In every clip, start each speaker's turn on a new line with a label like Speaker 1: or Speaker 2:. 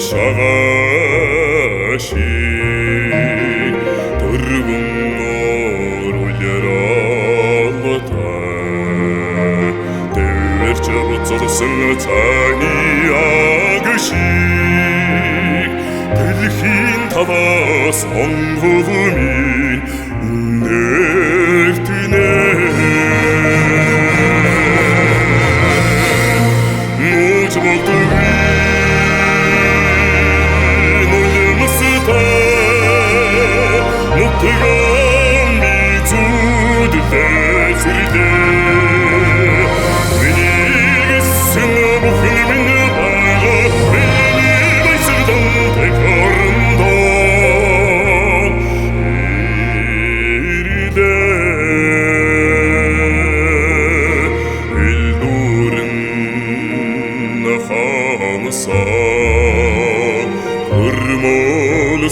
Speaker 1: шагаши дөрвөн уляралтай тэрч буцалсан цааны агшиг дэлхийн таваас онгогмын нэртнэ нууц болтуги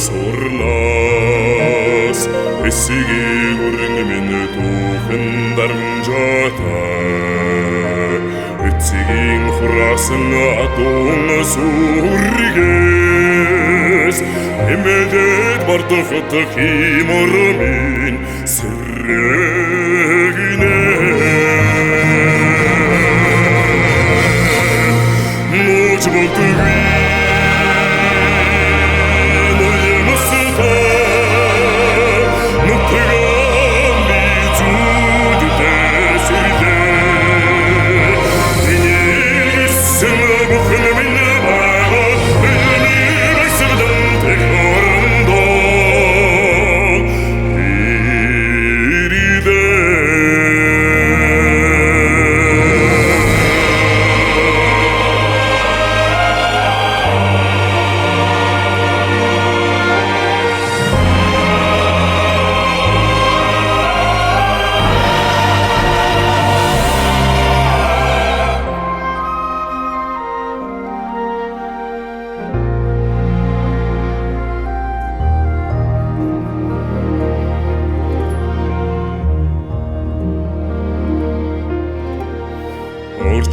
Speaker 1: Sornas Essigi gurngmin tuchen darmjata Etsigin khurasen atun surges Emedet bartofet khimormin sirregine Much boltugi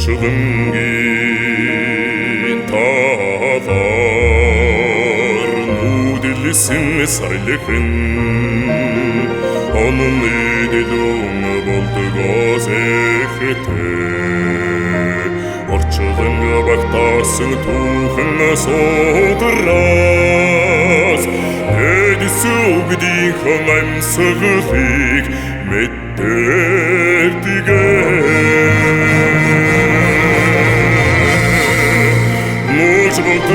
Speaker 1: Orçulungin tağlar Nudillisin saylıkın Onun idilun boldu gazekete Orçulunga baktasın tuğun soğuduraz Edisi uğdin hanım sığıfik Metterdige Much more to be,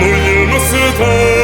Speaker 1: no, you must